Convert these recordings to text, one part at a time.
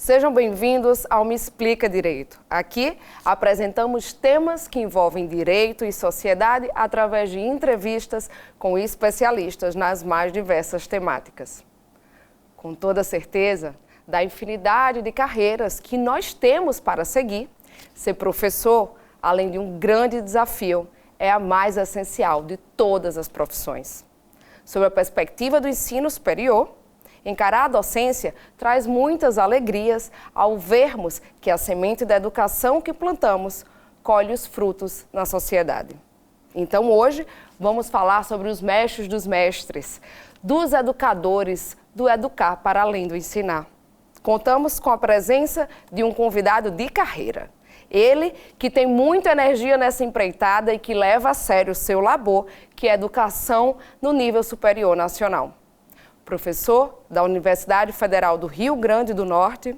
Sejam bem-vindos ao Me Explica Direito. Aqui apresentamos temas que envolvem direito e sociedade através de entrevistas com especialistas nas mais diversas temáticas. Com toda certeza, da infinidade de carreiras que nós temos para seguir, ser professor, além de um grande desafio, é a mais essencial de todas as profissões. Sob a perspectiva do ensino superior, encarar a docência traz muitas alegrias ao vermos que a semente da educação que plantamos colhe os frutos na sociedade. Então hoje vamos falar sobre os mestres dos mestres, dos educadores, do educar para além do ensinar. Contamos com a presença de um convidado de carreira. Ele que tem muita energia nessa empreitada e que leva a sério o seu labor, que é educação no nível superior nacional. Professor da Universidade Federal do Rio Grande do Norte,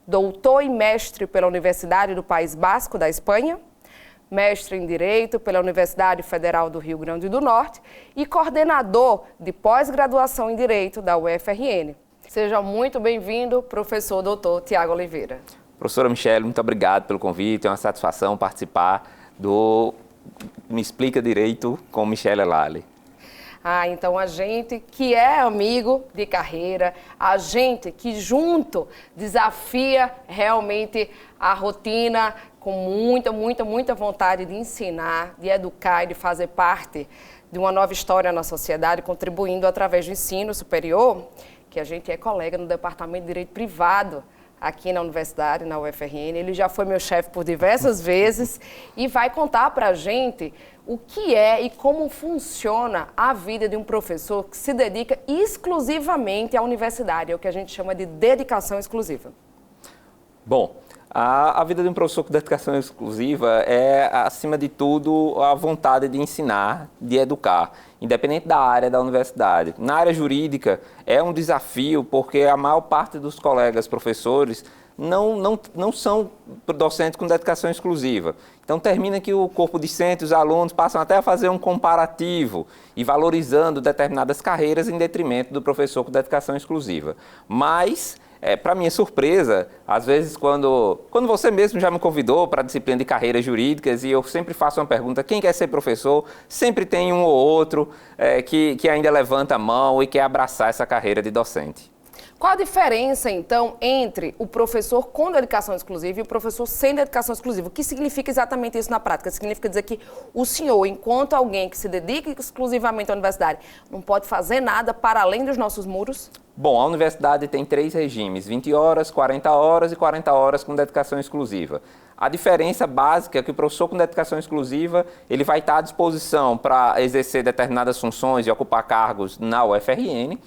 doutor e mestre pela Universidade do País Basco da Espanha, mestre em Direito pela Universidade Federal do Rio Grande do Norte e coordenador de pós-graduação em Direito da UFRN. Seja muito bem-vindo, professor doutor Tiago Oliveira. Professora Michele, muito obrigado pelo convite, é uma satisfação participar do Me Explica Direito com Michele Lally. Então a gente que é amigo de carreira, a gente que junto desafia realmente a rotina com muita vontade de ensinar, de educar e de fazer parte de uma nova história na sociedade, contribuindo através do ensino superior, que a gente é colega no Departamento de Direito Privado, aqui na universidade, na UFRN. Ele já foi meu chefe por diversas vezes e vai contar para a gente o que é e como funciona a vida de um professor que se dedica exclusivamente à universidade, é o que a gente chama de dedicação exclusiva. Bom, a vida de um professor com dedicação exclusiva é, acima de tudo, a vontade de ensinar, de educar, independente da área da universidade. Na área jurídica é um desafio porque a maior parte dos colegas professores não são docentes com dedicação exclusiva. Então termina que o corpo discente, os alunos passam até a fazer um comparativo e valorizando determinadas carreiras em detrimento do professor com dedicação exclusiva. Mas para minha surpresa, às vezes quando você mesmo já me convidou para a disciplina de carreiras jurídicas e eu sempre faço uma pergunta, quem quer ser professor? Sempre tem um ou outro que ainda levanta a mão e quer abraçar essa carreira de docente. Qual a diferença, então, entre o professor com dedicação exclusiva e o professor sem dedicação exclusiva? O que significa exatamente isso na prática? Significa dizer que o senhor, enquanto alguém que se dedica exclusivamente à universidade, não pode fazer nada para além dos nossos muros? Bom, a universidade tem 3 regimes, 20 horas, 40 horas e 40 horas com dedicação exclusiva. A diferença básica é que o professor com dedicação exclusiva, ele vai estar à disposição para exercer determinadas funções e ocupar cargos na UFRN,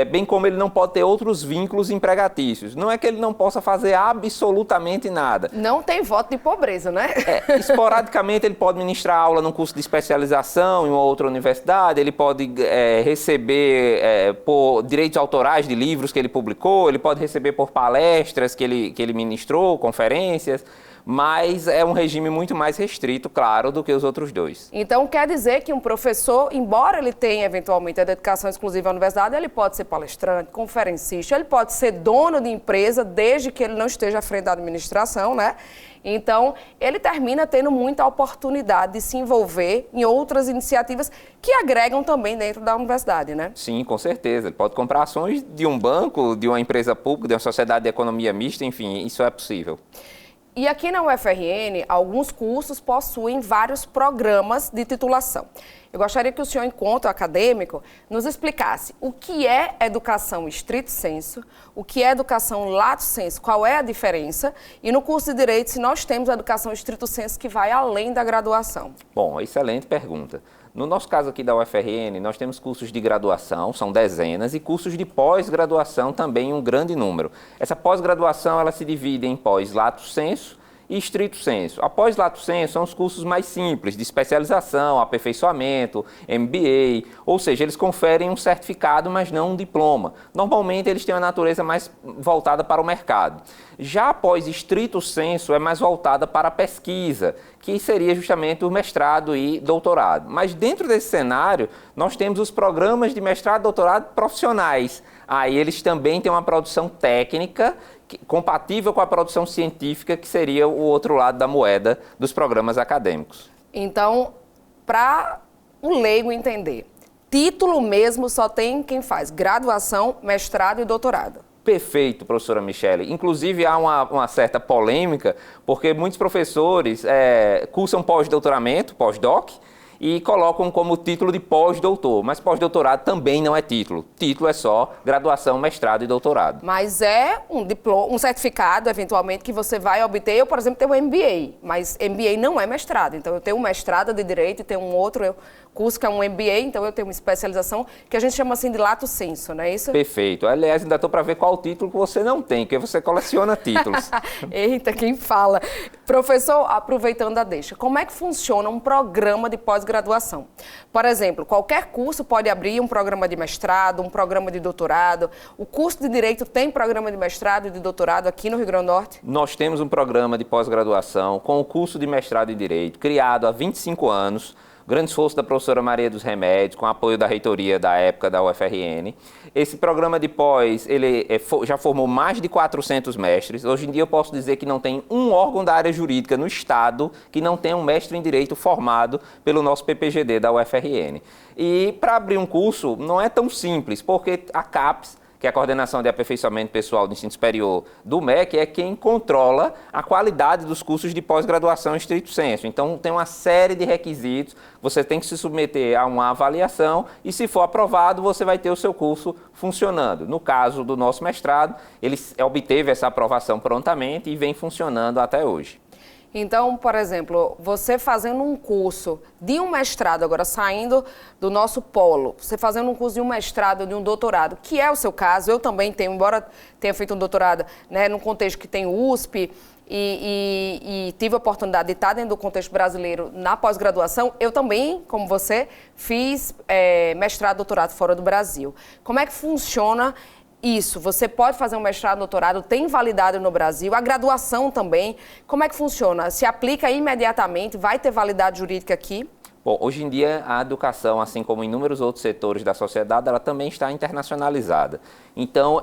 bem como ele não pode ter outros vínculos empregatícios. Não é que ele não possa fazer absolutamente nada. Não tem voto de pobreza, né? Esporadicamente ele pode ministrar aula num curso de especialização em uma outra universidade, ele pode receber por direitos autorais de livros que ele publicou, ele pode receber por palestras que ele ministrou, conferências, mas é um regime muito mais restrito, claro, do que os outros dois. Então, quer dizer que um professor, embora ele tenha eventualmente a dedicação exclusiva à universidade, ele pode ser palestrante, conferencista, ele pode ser dono de empresa, desde que ele não esteja à frente da administração, né? Então, ele termina tendo muita oportunidade de se envolver em outras iniciativas que agregam também dentro da universidade, né? Sim, com certeza. Ele pode comprar ações de um banco, de uma empresa pública, de uma sociedade de economia mista, enfim, isso é possível. E aqui na UFRN, alguns cursos possuem vários programas de titulação. Eu gostaria que o senhor, enquanto acadêmico, nos explicasse o que é educação stricto sensu, o que é educação lato sensu, qual é a diferença, e no curso de Direito, se nós temos a educação stricto sensu que vai além da graduação. Bom, excelente pergunta. No nosso caso aqui da UFRN, nós temos cursos de graduação, são dezenas, e cursos de pós-graduação também um grande número. Essa pós-graduação ela se divide em pós-lato sensu e stricto sensu. Após lato sensu são os cursos mais simples, de especialização, aperfeiçoamento, MBA, ou seja, eles conferem um certificado, mas não um diploma. Normalmente eles têm uma natureza mais voltada para o mercado. Já após stricto sensu é mais voltada para a pesquisa, que seria justamente o mestrado e doutorado. Mas dentro desse cenário, nós temos os programas de mestrado e doutorado profissionais. Aí eles também têm uma produção técnica compatível com a produção científica, que seria o outro lado da moeda dos programas acadêmicos. Então, para o leigo entender, título mesmo só tem quem faz graduação, mestrado e doutorado. Perfeito, professora Michele. Inclusive, há uma certa polêmica, porque muitos professores cursam pós-doutoramento, pós-doc, e colocam como título de pós-doutor, mas pós-doutorado também não é título. Título é só graduação, mestrado e doutorado. Mas é um diploma, um certificado, eventualmente, que você vai obter. Eu, por exemplo, tenho um MBA, mas MBA não é mestrado. Então, eu tenho um mestrado de Direito e tenho um outro curso que é um MBA, então eu tenho uma especialização que a gente chama assim de lato sensu, não é isso? Perfeito. Aliás, ainda estou para ver qual título que você não tem, porque você coleciona títulos. Eita, quem fala. Professor, aproveitando a deixa, como é que funciona um programa de pós-graduação? Por exemplo, qualquer curso pode abrir um programa de mestrado, um programa de doutorado. O curso de Direito tem programa de mestrado e de doutorado aqui no Rio Grande do Norte? Nós temos um programa de pós-graduação com o curso de mestrado em Direito, criado há 25 anos, grande esforço da professora Maria dos Remédios, com apoio da reitoria da época da UFRN. Esse programa de pós, ele já formou mais de 400 mestres. Hoje em dia eu posso dizer que não tem um órgão da área jurídica no Estado que não tenha um mestre em Direito formado pelo nosso PPGD da UFRN. E para abrir um curso não é tão simples, porque a CAPES, que é a Coordenação de Aperfeiçoamento Pessoal do Ensino Superior do MEC, é quem controla a qualidade dos cursos de pós-graduação em estrito sensu. Então, tem uma série de requisitos, você tem que se submeter a uma avaliação e, se for aprovado, você vai ter o seu curso funcionando. No caso do nosso mestrado, ele obteve essa aprovação prontamente e vem funcionando até hoje. Então, por exemplo, você fazendo um curso de um mestrado, agora saindo do nosso polo, você fazendo um curso de um mestrado, de um doutorado, que é o seu caso, eu também tenho, embora tenha feito um doutorado, né, num contexto que tem USP e tive a oportunidade de estar dentro do contexto brasileiro na pós-graduação, eu também, como você, fiz mestrado, doutorado fora do Brasil. Como é que funciona isso? Você pode fazer um mestrado, doutorado, tem validade no Brasil, a graduação também. Como é que funciona? Se aplica imediatamente, vai ter validade jurídica aqui? Bom, hoje em dia a educação, assim como inúmeros outros setores da sociedade, ela também está internacionalizada. Então,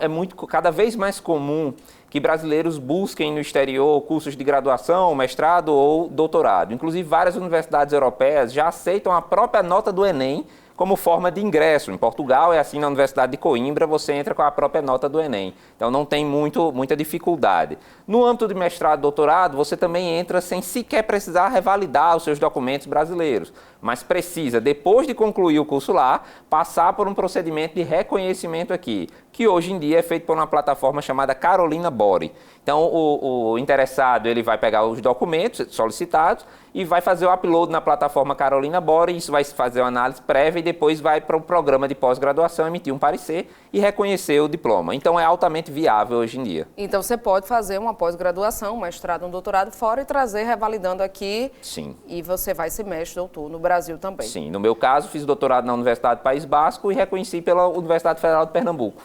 cada vez mais comum que brasileiros busquem no exterior cursos de graduação, mestrado ou doutorado. Inclusive, várias universidades europeias já aceitam a própria nota do Enem como forma de ingresso. Em Portugal é assim, na Universidade de Coimbra você entra com a própria nota do Enem. Então não tem muita dificuldade. No âmbito de mestrado e doutorado, você também entra sem sequer precisar revalidar os seus documentos brasileiros, mas precisa, depois de concluir o curso lá, passar por um procedimento de reconhecimento aqui, que hoje em dia é feito por uma plataforma chamada Carolina Bori. Então o interessado ele vai pegar os documentos solicitados e vai fazer o upload na plataforma Carolina Bori, isso vai fazer uma análise prévia e depois vai para o programa de pós-graduação emitir um parecer e reconhecer o diploma. Então é altamente viável hoje em dia. Então você pode fazer uma pós-graduação, um mestrado, um doutorado fora e trazer revalidando aqui. Sim. E você vai ser mestre, doutor, no Brasil também. Sim. No meu caso, fiz doutorado na Universidade do País Basco e reconheci pela Universidade Federal de Pernambuco.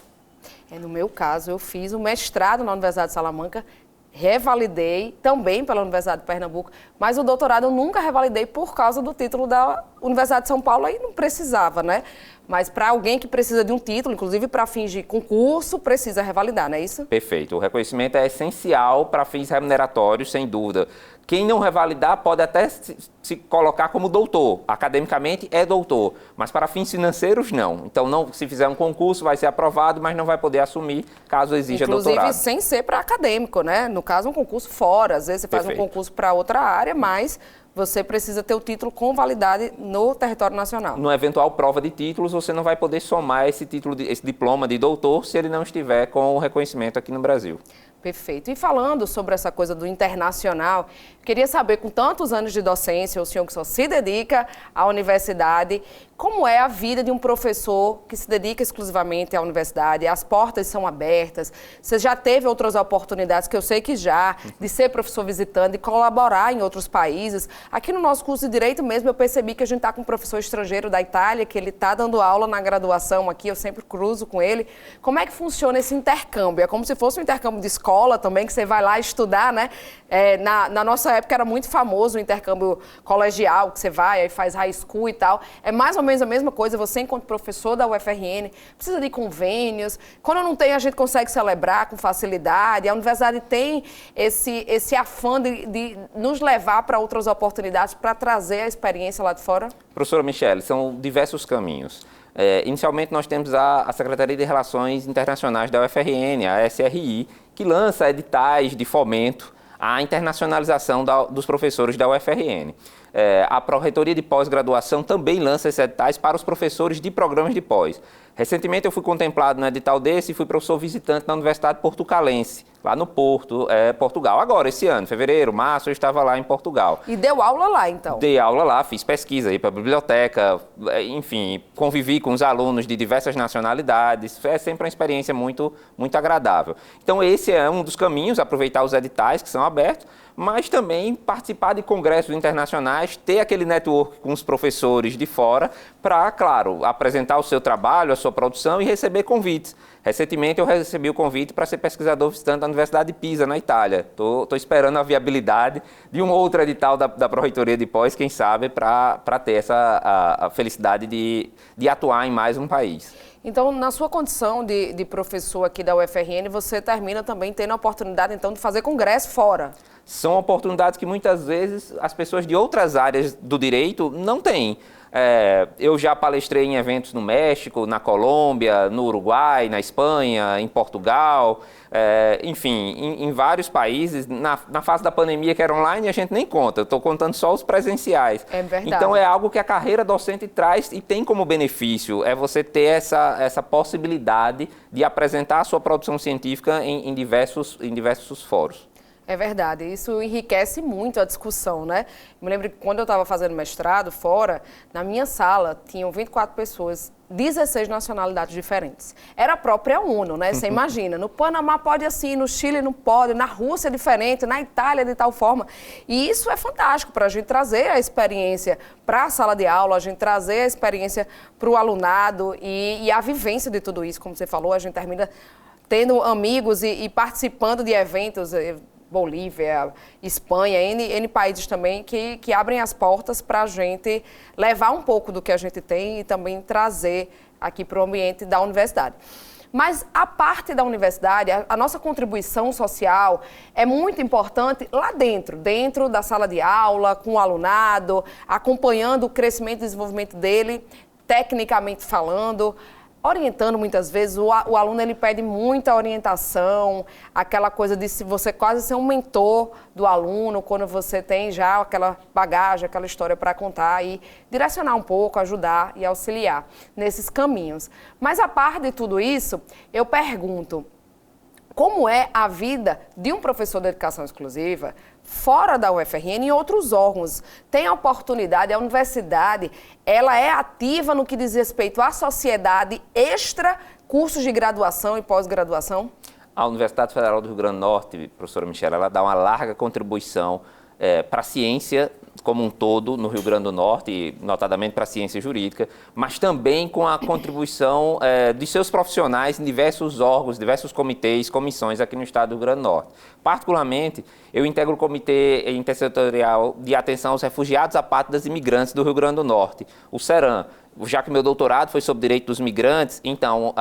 No meu caso, eu fiz o mestrado na Universidade de Salamanca, revalidei também pela Universidade de Pernambuco, mas o doutorado eu nunca revalidei por causa do título da Universidade de São Paulo, aí não precisava, né? Mas para alguém que precisa de um título, inclusive para fins de concurso, precisa revalidar, não é isso? Perfeito. O reconhecimento é essencial para fins remuneratórios, sem dúvida. Quem não revalidar pode até se colocar como doutor. Academicamente é doutor, mas para fins financeiros não. Então, se fizer um concurso, vai ser aprovado, mas não vai poder assumir caso exija doutorado. Inclusive, sem ser para acadêmico, né? No caso, um concurso fora. Às vezes você faz um concurso para outra área, mas você precisa ter o título com validade no território nacional. Numa eventual prova de títulos, você não vai poder somar esse diploma de doutor se ele não estiver com o reconhecimento aqui no Brasil. Perfeito. E falando sobre essa coisa do internacional, queria saber, com tantos anos de docência, o senhor que só se dedica à universidade, como é a vida de um professor que se dedica exclusivamente à universidade? As portas são abertas? Você já teve outras oportunidades, que eu sei que já, de ser professor visitante, de colaborar em outros países? Aqui no nosso curso de Direito mesmo, eu percebi que a gente está com um professor estrangeiro da Itália, que ele está dando aula na graduação aqui, eu sempre cruzo com ele. Como é que funciona esse intercâmbio? É como se fosse um intercâmbio de escola, escola também, que você vai lá estudar, né? Na nossa época era muito famoso o intercâmbio colegial, que você vai, aí faz high school e tal. É mais ou menos a mesma coisa, você enquanto professor da UFRN, precisa de convênios. Quando não tem, a gente consegue celebrar com facilidade. A universidade tem esse afã de nos levar para outras oportunidades, para trazer a experiência lá de fora? Professora Michele, são diversos caminhos. Inicialmente, nós temos a Secretaria de Relações Internacionais da UFRN, a SRI, que lança editais de fomento à internacionalização dos professores da UFRN. A Pró-Reitoria de Pós-Graduação também lança esses editais para os professores de programas de pós. Recentemente eu fui contemplado no edital desse e fui professor visitante na Universidade Portucalense, lá no Porto, Portugal. Agora, esse ano, fevereiro, março, eu estava lá em Portugal. E deu aula lá, então? Dei aula lá, fiz pesquisa, ia para a biblioteca, enfim, convivi com os alunos de diversas nacionalidades. É sempre uma experiência muito, muito agradável. Então, esse é um dos caminhos, aproveitar os editais que são abertos, mas também participar de congressos internacionais, ter aquele network com os professores de fora para, claro, apresentar o seu trabalho, a sua produção e receber convites. Recentemente eu recebi o convite para ser pesquisador visitante da Universidade de Pisa, na Itália. Estou esperando a viabilidade de um outro edital da Pró-Reitoria de Pós, quem sabe, para ter a felicidade de atuar em mais um país. Então, na sua condição de professor aqui da UFRN, você termina também tendo a oportunidade, então, de fazer congresso fora. São oportunidades que muitas vezes as pessoas de outras áreas do direito não têm. Eu já palestrei em eventos no México, na Colômbia, no Uruguai, na Espanha, em Portugal, enfim, em vários países. Na fase da pandemia, que era online, a gente nem conta, eu estou contando só os presenciais. É verdade. Então é algo que a carreira docente traz e tem como benefício, é você ter essa possibilidade de apresentar a sua produção científica em diversos fóruns. É verdade, isso enriquece muito a discussão, né? Me lembro que quando eu estava fazendo mestrado fora, na minha sala tinham 24 pessoas, 16 nacionalidades diferentes. Era a própria ONU, né? Você imagina, no Panamá pode assim, no Chile não pode, na Rússia é diferente, na Itália de tal forma. E isso é fantástico para a gente trazer a experiência para a sala de aula, a gente trazer a experiência para o alunado e a vivência de tudo isso. Como você falou, a gente termina tendo amigos e participando de eventos, Bolívia, Espanha, N países também que abrem as portas para a gente levar um pouco do que a gente tem e também trazer aqui para o ambiente da universidade. Mas a parte da universidade, a nossa contribuição social é muito importante lá dentro da sala de aula, com o alunado, acompanhando o crescimento e desenvolvimento dele, tecnicamente falando, orientando muitas vezes. O aluno ele pede muita orientação, aquela coisa de você quase ser um mentor do aluno, quando você tem já aquela bagagem, aquela história para contar e direcionar um pouco, ajudar e auxiliar nesses caminhos. Mas a par de tudo isso, eu pergunto, como é a vida de um professor de educação exclusiva fora da UFRN e em outros órgãos? Tem a oportunidade, a universidade, ela é ativa no que diz respeito à sociedade extra cursos de graduação e pós-graduação? A Universidade Federal do Rio Grande do Norte, professora Michele, ela dá uma larga contribuição para a ciência como um todo no Rio Grande do Norte, notadamente para a ciência jurídica, mas também com a contribuição de seus profissionais em diversos órgãos, diversos comitês, comissões aqui no estado do Rio Grande do Norte. Particularmente, eu integro o Comitê Intersetorial de Atenção aos Refugiados, Apátridas e Imigrantes do Rio Grande do Norte, o CERAM. Já que meu doutorado foi sobre direito dos migrantes, então,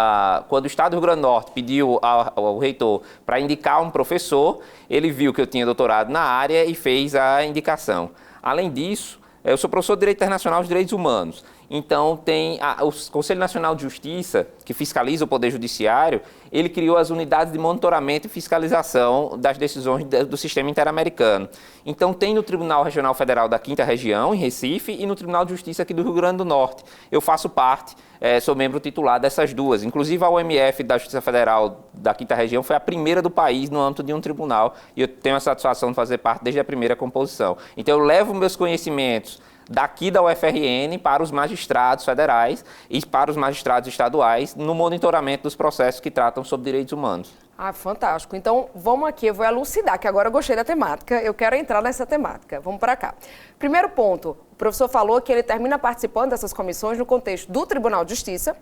quando o Estado do Rio Grande do Norte pediu ao reitor para indicar um professor, ele viu que eu tinha doutorado na área e fez a indicação. Além disso, eu sou professor de Direito Internacional e Direitos Humanos. Então, tem o Conselho Nacional de Justiça, que fiscaliza o Poder Judiciário, ele criou as unidades de monitoramento e fiscalização das decisões do sistema interamericano. Então, tem no Tribunal Regional Federal da 5ª Região, em Recife, e no Tribunal de Justiça aqui do Rio Grande do Norte. Eu faço parte, sou membro titular dessas duas. Inclusive, a OMF da Justiça Federal da 5ª Região foi a primeira do país no âmbito de um tribunal, e eu tenho a satisfação de fazer parte desde a primeira composição. Então, eu levo meus conhecimentos daqui da UFRN para os magistrados federais e para os magistrados estaduais no monitoramento dos processos que tratam sobre direitos humanos. Ah, fantástico. Então, vamos aqui, eu vou elucidar, que agora eu gostei da temática, eu quero entrar nessa temática. Vamos para cá. Primeiro ponto, o professor falou que ele termina participando dessas comissões no contexto do Tribunal de Justiça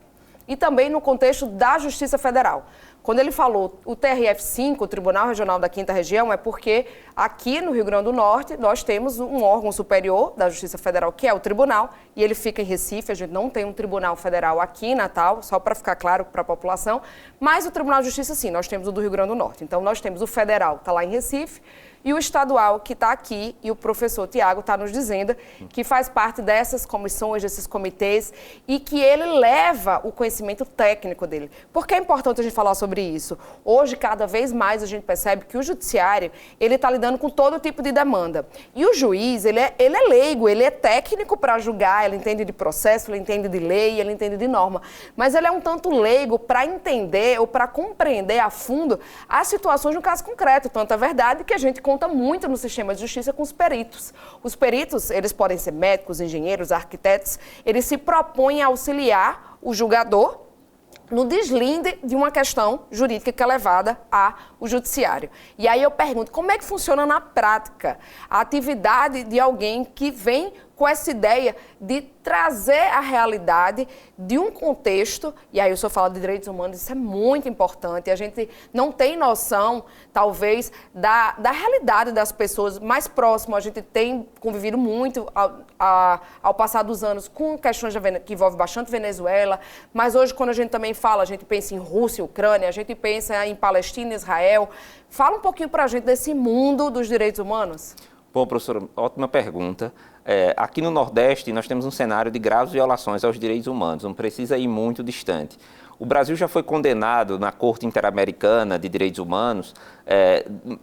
e também no contexto da Justiça Federal. Quando ele falou o TRF5, o Tribunal Regional da Quinta Região, é porque aqui no Rio Grande do Norte nós temos um órgão superior da Justiça Federal, que é o tribunal, e ele fica em Recife. A gente não tem um tribunal federal aqui em Natal, só para ficar claro para a população, mas o Tribunal de Justiça, sim, nós temos o do Rio Grande do Norte. Então nós temos o federal, que está lá em Recife, e o estadual, que está aqui, e o professor Tiago está nos dizendo que faz parte dessas comissões, desses comitês, e que ele leva o conhecimento técnico dele. Por que é importante a gente falar sobre isso? Hoje, cada vez mais, a gente percebe que o judiciário, ele está lidando com todo tipo de demanda. E o juiz, ele é leigo, ele é técnico para julgar, ele entende de processo, ele entende de lei, ele entende de norma. Mas ele é um tanto leigo para entender ou para compreender a fundo as situações no caso concreto. Tanto é verdade que a gente conta muito no sistema de justiça com os peritos. Os peritos, eles podem ser médicos, engenheiros, arquitetos, eles se propõem a auxiliar o julgador no deslinde de uma questão jurídica que é levada ao judiciário. E aí eu pergunto, como é que funciona na prática a atividade de alguém que vem com essa ideia de trazer a realidade de um contexto, e aí eu só falo de direitos humanos, isso é muito importante, a gente não tem noção, talvez, da realidade das pessoas mais próximas. A gente tem convivido muito ao passar dos anos com questões que envolvem bastante Venezuela, mas hoje, quando a gente também fala, a gente pensa em Rússia e Ucrânia, a gente pensa em Palestina e Israel. Fala um pouquinho para a gente desse mundo dos direitos humanos. Bom, professor, ótima pergunta. Aqui no Nordeste, nós temos um cenário de graves violações aos direitos humanos, não precisa ir muito distante. O Brasil já foi condenado na Corte Interamericana de Direitos Humanos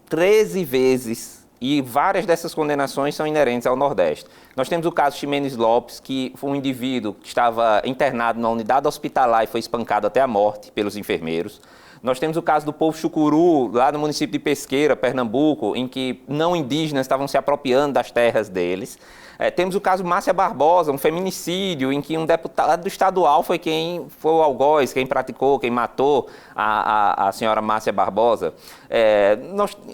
13 vezes, e várias dessas condenações são inerentes ao Nordeste. Nós temos o caso Ximenes Lopes, que foi um indivíduo que estava internado na unidade hospitalar e foi espancado até a morte pelos enfermeiros. Nós temos o caso do povo Chucuru, lá no município de Pesqueira, Pernambuco, em que não indígenas estavam se apropriando das terras deles. Temos o caso Márcia Barbosa, um feminicídio, em que um deputado estadual foi o algoz, quem praticou, quem matou a senhora Márcia Barbosa.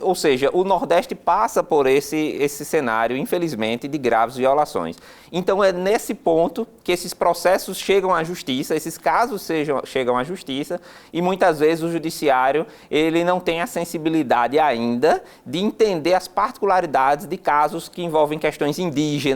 Ou seja, o Nordeste passa por esse cenário, infelizmente, de graves violações. Então, é nesse ponto que esses processos chegam à justiça, esses casos chegam à justiça, e muitas vezes o judiciário ele não tem a sensibilidade ainda de entender as particularidades de casos que envolvem questões indígenas,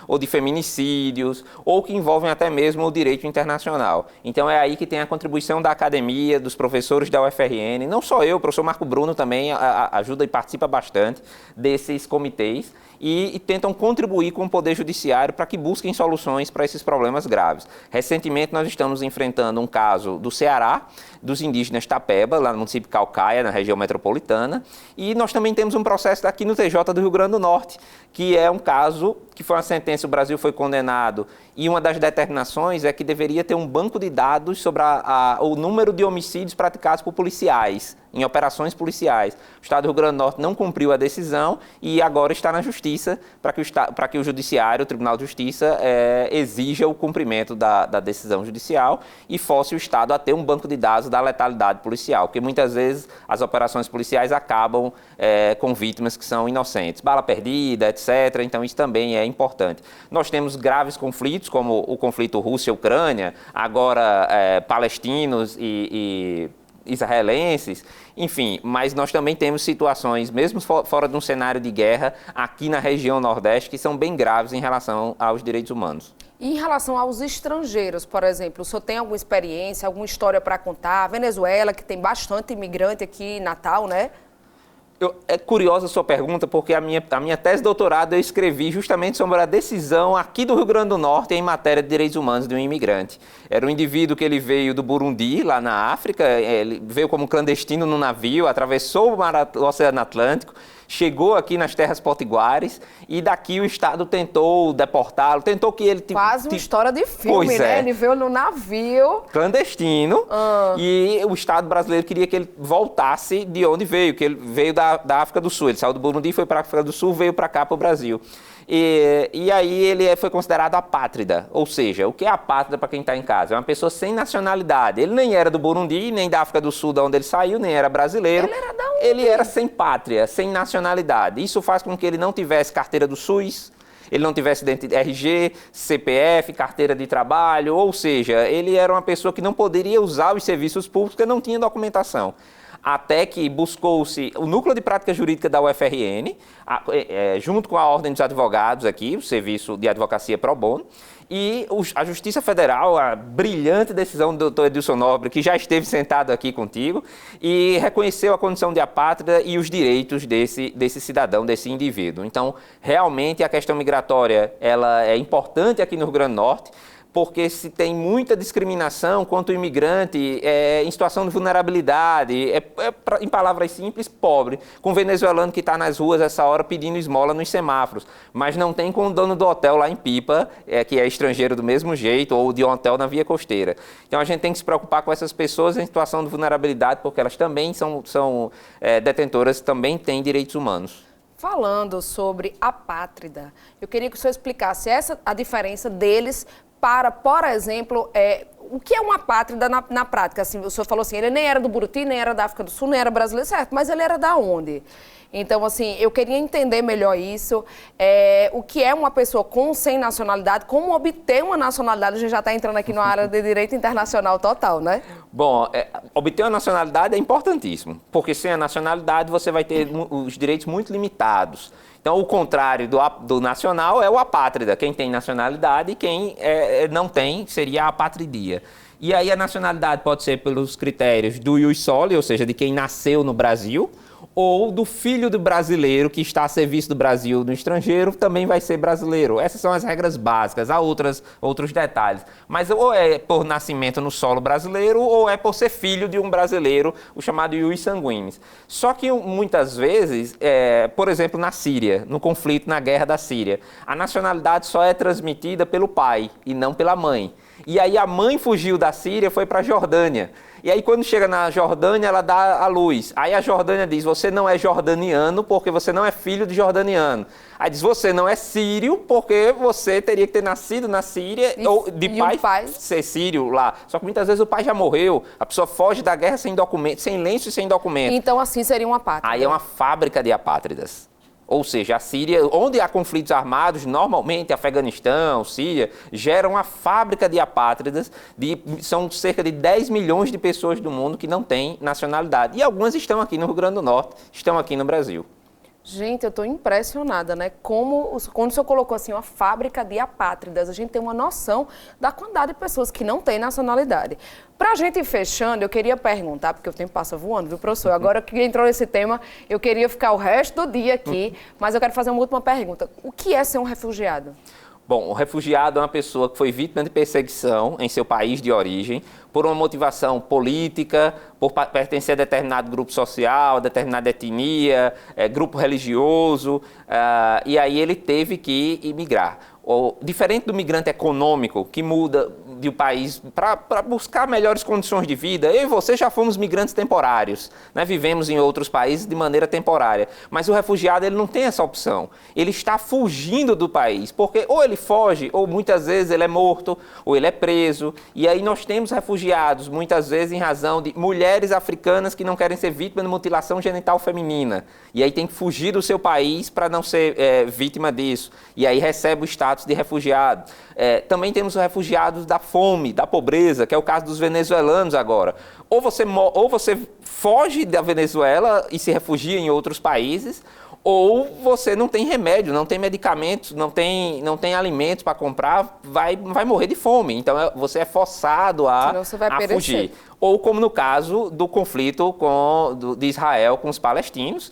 ou de feminicídios, ou que envolvem até mesmo o direito internacional. Então é aí que tem a contribuição da academia, dos professores da UFRN, não só eu, o professor Marco Bruno também ajuda e participa bastante desses comitês, e tentam contribuir com o Poder Judiciário para que busquem soluções para esses problemas graves. Recentemente, nós estamos enfrentando um caso do Ceará, dos indígenas Tapeba, lá no município de Caucaia, na região metropolitana, e nós também temos um processo aqui no TJ do Rio Grande do Norte, que é um caso que foi uma sentença, o Brasil foi condenado, e uma das determinações é que deveria ter um banco de dados sobre o número de homicídios praticados por policiais, em operações policiais. O Estado do Rio Grande do Norte não cumpriu a decisão e agora está na Justiça para que o Judiciário, o Tribunal de Justiça, exija o cumprimento da decisão judicial e force o Estado a ter um banco de dados da letalidade policial, porque muitas vezes as operações policiais acabam com vítimas que são inocentes, bala perdida, etc. Então isso também é importante. Nós temos graves conflitos, como o conflito Rússia-Ucrânia, agora palestinos e israelenses, enfim, mas nós também temos situações, mesmo fora de um cenário de guerra, aqui na região Nordeste, que são bem graves em relação aos direitos humanos. E em relação aos estrangeiros, por exemplo, o senhor tem alguma experiência, alguma história para contar? Venezuela, que tem bastante imigrante aqui em Natal, né? É curiosa a sua pergunta, porque a minha tese de doutorado eu escrevi justamente sobre a decisão aqui do Rio Grande do Norte em matéria de direitos humanos de um imigrante. Era um indivíduo que ele veio do Burundi, lá na África, ele veio como clandestino no navio, atravessou o Oceano Atlântico, chegou aqui nas terras potiguares e daqui o Estado tentou deportá-lo, tentou que ele... Quase uma história de filme, né? Ele veio no navio... clandestino, e o Estado brasileiro queria que ele voltasse de onde veio, que ele veio da África do Sul. Ele saiu do Burundi, foi para a África do Sul, veio para cá, para o Brasil. E aí ele foi considerado apátrida, ou seja, o que é apátrida para quem está em casa? É uma pessoa sem nacionalidade. Ele nem era do Burundi, nem da África do Sul, de onde ele saiu, nem era brasileiro. Ele era da onde? Ele era sem pátria, sem nacionalidade. Isso faz com que ele não tivesse carteira do SUS, ele não tivesse RG, CPF, carteira de trabalho, ou seja, ele era uma pessoa que não poderia usar os serviços públicos porque não tinha documentação. Até que buscou-se o Núcleo de Prática Jurídica da UFRN, junto com a Ordem dos Advogados aqui, o Serviço de Advocacia Pro Bono, e a Justiça Federal, a brilhante decisão do Dr. Edilson Nobre, que já esteve sentado aqui contigo, e reconheceu a condição de apátrida e os direitos desse cidadão, desse indivíduo. Então, realmente, a questão migratória ela é importante aqui no Rio Grande do Norte, porque se tem muita discriminação quanto o imigrante em situação de vulnerabilidade, em palavras simples, pobre, com o venezuelano que está nas ruas essa hora pedindo esmola nos semáforos, mas não tem com o dono do hotel lá em Pipa, que é estrangeiro do mesmo jeito, ou de um hotel na via costeira. Então a gente tem que se preocupar com essas pessoas em situação de vulnerabilidade, porque elas também são detentoras, também têm direitos humanos. Falando sobre apátrida, eu queria que o senhor explicasse a diferença deles para, por exemplo, o que é uma apátrida na prática? Assim, o senhor falou assim, ele nem era do Buriti, nem era da África do Sul, nem era brasileiro, certo, mas ele era da onde? Então, assim, eu queria entender melhor isso, o que é uma pessoa sem nacionalidade, como obter uma nacionalidade, a gente já está entrando aqui na área de direito internacional total, né? Bom, obter uma nacionalidade é importantíssimo, porque sem a nacionalidade você vai ter os direitos muito limitados. Então, o contrário do nacional é o apátrida. Quem tem nacionalidade e quem não tem seria a apatridia. E aí a nacionalidade pode ser pelos critérios do ius soli, ou seja, de quem nasceu no Brasil, ou do filho do brasileiro que está a serviço do Brasil no estrangeiro, também vai ser brasileiro. Essas são as regras básicas, há outros detalhes. Mas ou é por nascimento no solo brasileiro, ou é por ser filho de um brasileiro, o chamado ius sanguinis. Só que muitas vezes, por exemplo, na Síria, no conflito, na guerra da Síria, a nacionalidade só é transmitida pelo pai e não pela mãe. E aí a mãe fugiu da Síria, foi para a Jordânia. E aí quando chega na Jordânia, ela dá a luz. Aí a Jordânia diz, você não é jordaniano porque você não é filho de jordaniano. Aí diz, você não é sírio porque você teria que ter nascido na Síria ou de pai ser sírio lá. Só que muitas vezes o pai já morreu, a pessoa foge da guerra sem documento, sem lenço e sem documento. Então assim seria uma apátrida. Aí é uma fábrica de apátridas. Ou seja, a Síria, onde há conflitos armados, normalmente Afeganistão, Síria, geram uma fábrica de apátridas, são cerca de 10 milhões de pessoas do mundo que não têm nacionalidade. E algumas estão aqui no Rio Grande do Norte, estão aqui no Brasil. Gente, eu estou impressionada, né? Quando o senhor colocou assim, uma fábrica de apátridas, a gente tem uma noção da quantidade de pessoas que não têm nacionalidade. Para a gente ir fechando, eu queria perguntar, porque o tempo passa voando, viu, professor? Agora que entrou nesse tema, eu queria ficar o resto do dia aqui, mas eu quero fazer uma última pergunta. O que é ser um refugiado? Bom, o refugiado é uma pessoa que foi vítima de perseguição em seu país de origem, por uma motivação política, por pertencer a determinado grupo social, a determinada etnia, grupo religioso, e aí ele teve que emigrar. Diferente do migrante econômico, que muda de um país para buscar melhores condições de vida, eu e você já fomos migrantes temporários, né? Vivemos em outros países de maneira temporária. Mas o refugiado ele não tem essa opção. Ele está fugindo do país, porque ou ele foge, ou muitas vezes ele é morto, ou ele é preso. E aí nós temos refugiados, muitas vezes em razão de mulheres africanas que não querem ser vítimas de mutilação genital feminina. E aí tem que fugir do seu país para não ser vítima disso. E aí recebe o status de refugiado. Também temos os refugiados da fome, da pobreza, que é o caso dos venezuelanos agora. Ou você foge da Venezuela e se refugia em outros países, ou você não tem remédio, não tem medicamentos, não tem alimentos para comprar, vai morrer de fome. Então você é forçado a fugir. Ou como no caso do conflito de Israel com os palestinos,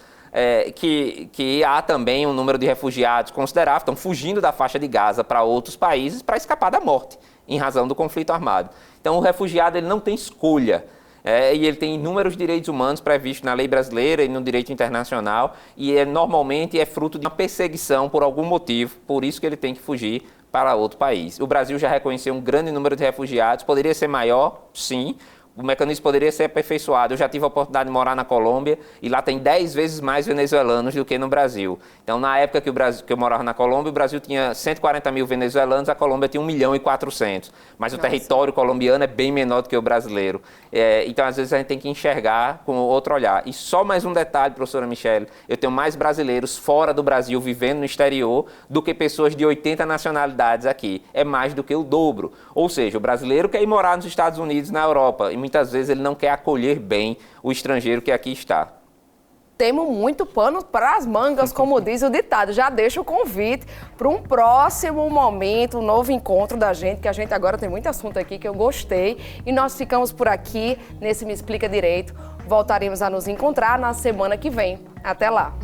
que há também um número de refugiados considerável, estão fugindo da faixa de Gaza para outros países para escapar da morte, em razão do conflito armado. Então o refugiado ele não tem escolha, e ele tem inúmeros direitos humanos previstos na lei brasileira e no direito internacional, e normalmente é fruto de uma perseguição por algum motivo, por isso que ele tem que fugir para outro país. O Brasil já reconheceu um grande número de refugiados, poderia ser maior, sim, O mecanismo poderia ser aperfeiçoado. Eu já tive a oportunidade de morar na Colômbia e lá tem 10 vezes mais venezuelanos do que no Brasil. Então, na época que eu morava na Colômbia, o Brasil tinha 140 mil venezuelanos, a Colômbia tinha 1,4 milhão. Mas o território colombiano é bem menor do que o brasileiro. Então, às vezes, a gente tem que enxergar com outro olhar. E só mais um detalhe, professora Michele, eu tenho mais brasileiros fora do Brasil vivendo no exterior do que pessoas de 80 nacionalidades aqui. É mais do que o dobro. Ou seja, o brasileiro quer ir morar nos Estados Unidos, na Europa, e muitas vezes ele não quer acolher bem o estrangeiro que aqui está. Temos muito pano para as mangas, como diz o ditado. Já deixo o convite para um próximo momento, um novo encontro da gente, que a gente agora tem muito assunto aqui que eu gostei. E nós ficamos por aqui nesse Me Explica Direito. Voltaremos a nos encontrar na semana que vem. Até lá!